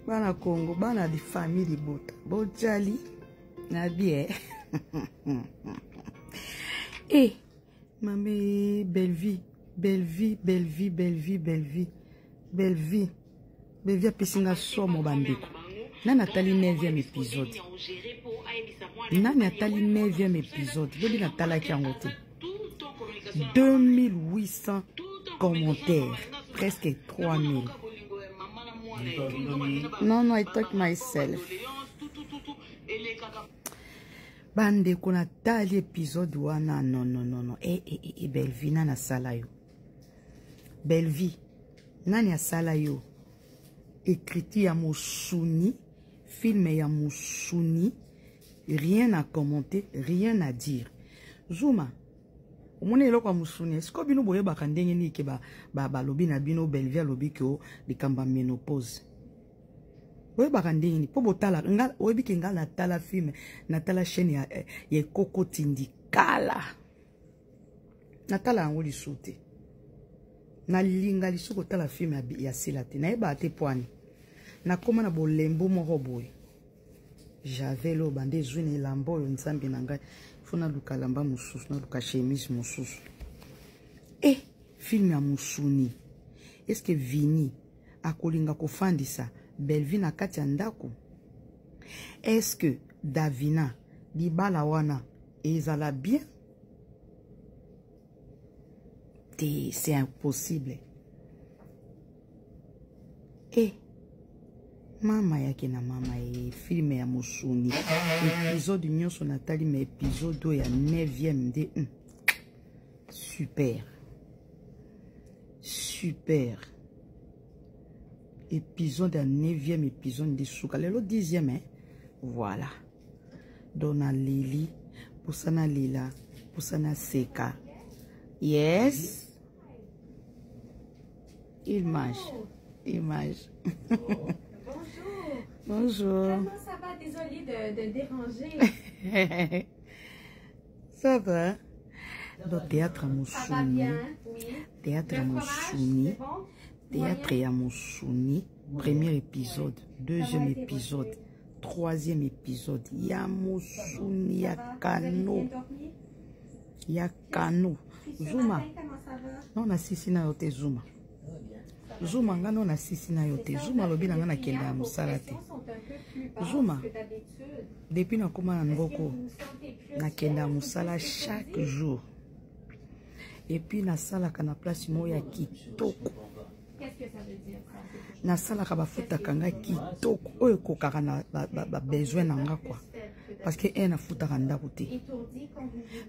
Bana Congo, bana di famille bota. Bojali. Na bien. Eh, mamé, belle vie. Belle vie, belle vie, belle vie, belle vie. Belle vie. Belle vie a piscina somo bandeko. Na Nathalie 9e épisode. Na Nathalie 9e épisode. Lobi Nathalie qui a monté. 2800 commentaires. Presque 3000. Non, I talk myself. Bande qu'on a tali épisode wana non. Belle vie nana sala yo. Belle vie nani a sala yo. Écrit ya Mousouni, film ya Mousouni, rien à commenter, rien à dire. Zuma, on est là quoi Mousouni. Est-ce que bino boye bakandenge ni ke ba lobi na bino belle vie lobi ke o de kamba ménopause. Boye bakandenge ni po botala nga oyebi ke nga na tala film na tala chaîne ya Koko Tindi kala. Na tala ngoli soute. Na linga lisuko tala film ya silate na eba ate poani. Na koma na bolembo moko boye. J'avais lo bande zwini lambo yo nzambi na ngai. Funa luka lamba mususu na luka chemise mususu. Eh, film ya Mousouni. Est-ce que Vini akolinga kofandisa Belleville na kati ya ndako? Est-ce que Davina libala wana ezala bien? C'est impossible. Eh, mama yake na mama film ya Mousouni. Épisode nyonso Nathalie mais épisode ya 9e de super. Super. Épisode ya 9e épisode de Souka. Le 10e hein. Voilà. Dona Lili, Poussana Lila, Poussana Seka. Yes. Image. Bonjour. Bonjour. Comment ça va? Désolée de déranger. Ça va? Donc, théâtre à Mousouni. Ça va bien, oui. Théâtre à Mousouni. Bon? Théâtre à Mousouni. Premier épisode. Deuxième épisode. Troisième épisode. Ya Mousouni, ya Kano. Ya Kano. Zuma. Non, on a sisi na yote Zuma. Zuma nga non na sisi na yote. Zuma lobi na nga na kenda musala te. Zuma. Depuis na koma na ngoko na kenda musala chaque jour. Et puis na sala kana place mo ya kitoko. Qu'est-ce que ça veut dire ça? Na sala ka bafuta kanga kitoko oyo kokaka na ba besoin na nga quoi. Parce que un afuta kanda kote.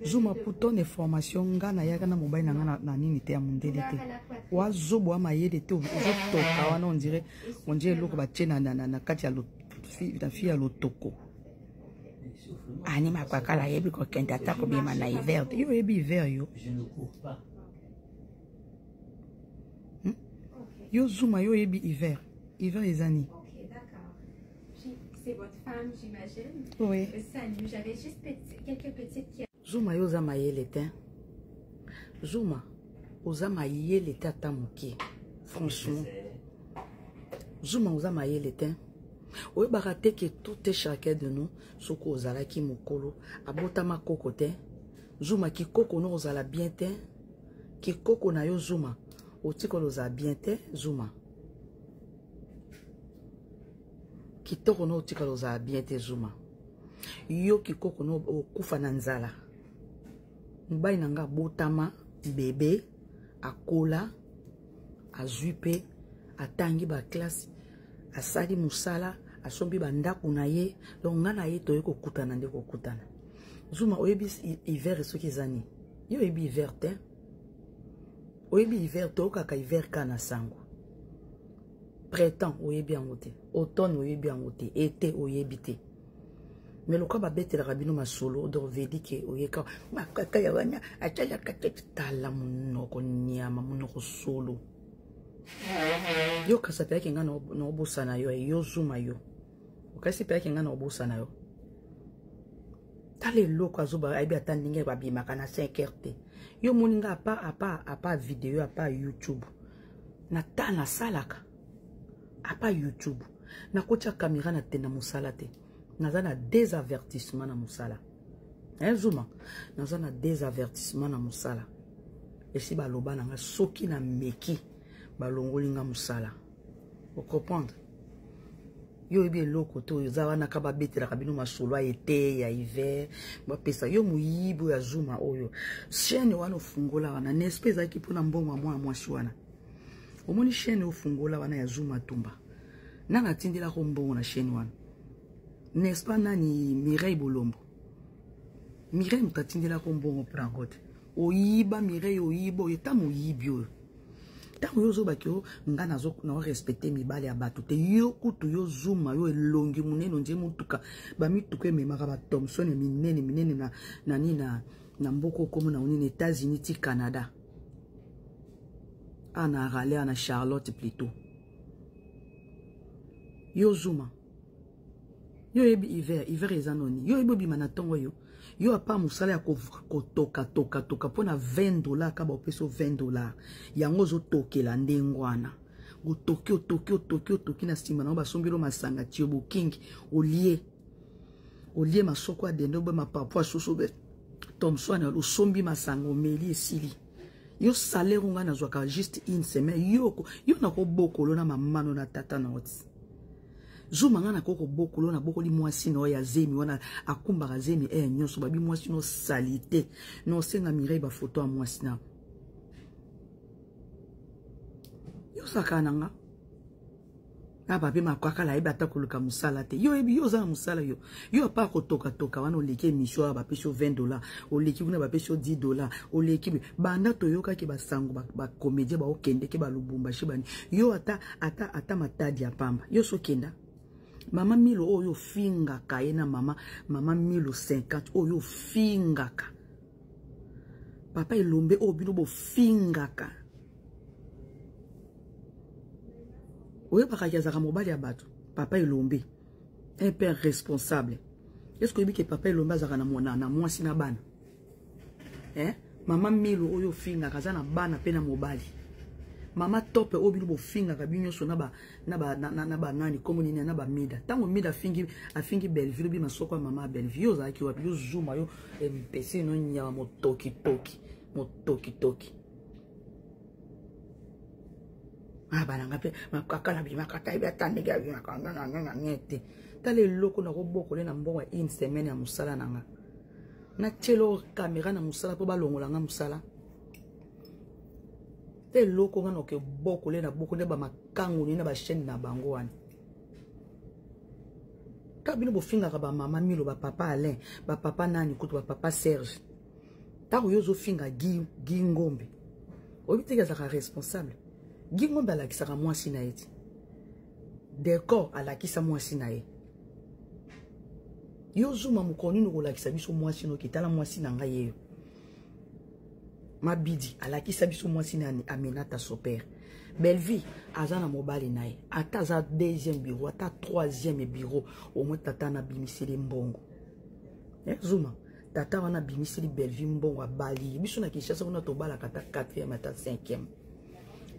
Zuma pour ton information nga na yaka na mobile na nga na nini te ya mundele te. Wa zobo ama yede te ozotoka wana on dirait loko ba tchena na kati ya na fille ya lotoko. Ani makwakala yebi ko kenda ta ko bima na hiver. Yo yebi hiver yo. Je ne cours pas. Yo Zuma yo yebi hiver. Hiver les années. Ok, d'accord. C'est votre femme, j'imagine. Oui. Salut, j'avais juste quelques petites questions. Zuma yo zama yele te. Zuma ozama yele te ata moke. Franchement. Zuma ozama yele te. Oye barate que tout est chacun de nous. Soko ozala ki mokolo. Abotama koko te. Zuma ki koko no ozala bien te. Ki koko na yo Zuma. Otiko ozala bien te. Zuma. Ki toko no otiko ozala bien te Zuma. Yo ki koko no okufa na nzala. Mbai nanga botama bébé akola azupe atangi ba classe asali musala asombi bandaku na ye donc nga na ye toye kokutana nde kokutana. Zuma oyebi hiver soki ezani yo oyebi hiver te oyebi hiver to kaka hiver kana sango printemps oyebi yango te automne oyebi yango te été oyebi te. Mais le cas va bête la rabino ma solo donc vedi que oyeka makaka ya banya achala katala munoko nyama munoko solo yo kasa pe kinga no bosana yo Zuma yo okasi pe kinga no bosana yo tale loko azoba aibi atandinge ba bimaka na 5h te yo moninga apa vidéo apa YouTube na ta na salaka apa YouTube na kocha caméra na tena musala te naza na désavertissement na musala zuma naza na désavertissement na musala esi baloba nanga soki na meki balongoli nga musala o comprendre yo ebi eloko to yoza wana ka babetelaka bino masolo ete ya hiver bapesa yo moyibo ya zuma oyo chaîne wana ofungola wana nespe ezalaki mpona mbongo ya mwana mwasi wana omoni chaîne ofungola wana ya zuma tumba nanga atindelako mbongo na chaîne wana nespa nani Mireille Bolombo Mireille moto atindelako mbongo mpona ngo te oyiba Mireille oyiba oyo ta moyibi oyo ntango yo ozobaki yo nga naorespecte mibale ya bato te yo kutu yo zuma yo elongi monene ondie motuka bamituka ememaka bathomson minene na mboka okomo na onini États-Unis ti Canada ana Raleigh ana Charlotte plutôt yo zuma yo yebi hiver eza noni yo yebi obima na ntongo yo apa musala ya kotoka mpona $20 kaba opesa $20 yango ozotokela ndenge wana otoki na nsima nango basombeli masanga tio bokingi olie masoko adende obe mapapu asusu be Thomson osombi masanga omeli esili yo salaire nga nazwaka juste une semaine yo nakobokolo na mamano na tata na oti zuma nga nakoko bokolo na bokoli mwasi no ya zemi wana akumbaka zemi nyonso babi mwasi no salite no senga Mireille ba photo ya mwasi na yo sakana nga na babe makwakala eba takoluka musala te yo ebi yo za musala yo pa kotoka wana oleki émission ya bapesho $20 oleki kuna bapesho $10 oleki banda toyoka ki basango ba comédien ba okende ke ba lubumbashi bani yo ata matadi ya pamba yo sokenda mama milo oyo fingaka ye na mama milo 50 oyo fingaka papa elombe oyo bino bo fingaka oyo bakaki azaka mobali ya bato papa elombe un père responsable est-ce que oyebi ke papa elombe azaka na mwasi na bana mama milo oyo fingaka aza na bana pe na mobali mama top oyo bino bofingaka bino nyonso na ba nani komo nini na ba mida tango mida afingi Belleville bi masoko ya mama Belleville yo ozalaki wapi yo zuma yo mpese no nyawa motoki bananga pe makakala bimakata ibe atandega bimakanga ngete tala eloko na kobokole na mbongo ya une semaine ya musala nanga na telo caméra na musala po balongola nga musala te eloko nga noke bokole na bokole ba makango ni na ba chaîne na bango wana ka bino bofingaka ba mama milo ba papa Alain ba papa nani kutu ba papa Serge tako yozo finga gi ngombe obiteka zaka responsable Gingombe alakisaka mwasi na eti Dekor alakisa mwasi na ye yo zuma mukoni no kolakisa biso mwasi no kitala mwasi na ngai yeyo Mabidi alakisa biso mwasi na Aminata Soper Belleville azana mobali na ye ata za deuxième bureau ata troisième bureau au moins tata na bimiseli mbongo zuma tata wana bimiseli Belleville mbongo abali biso na Kinshasa wana tobala kata 4e ata 5e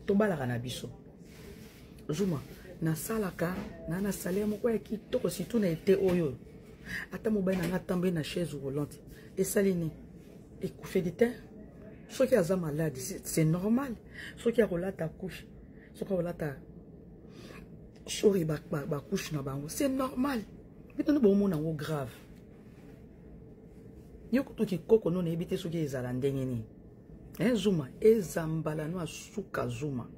tobalaka na biso zuma nasalaka na salaire moko ya kitoko surtout na été oyo ata mobali na nga tambe na chaise roulante esalini ekufe de terre soki aza malade c'est normal soki akolata couche soki akolata sori ba couche na bango c'est normal bitano bomona ngo grave yoko toki koko no na ebite soki ezala ndenge nini zuma eza mbalano asuka zuma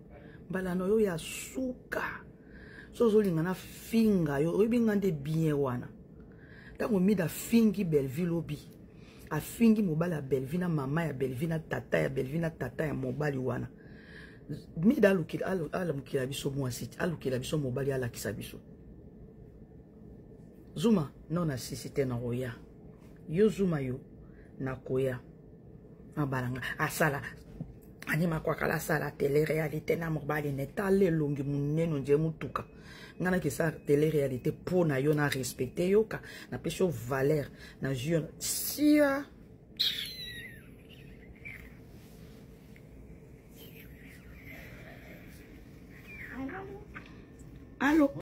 mbalano yo ya suka sozolinga na finga yo oyebinga nde bien wana tango mida fingi Belleville obi afingi mobali ya Belleville na mama ya Belleville na tata ya Belleville na tata ya mobali wana mida alukila biso mwasi alukila biso mobali alakisa biso zuma non nasisite na roya yo zuma yo na koya abalanga asala anima kwa kala sala télé réalité na mobali netale longi muneno nje mutuka ngana ke sa télé réalité pour na yo na respecter yo ka na pesho valeur na jure sia allo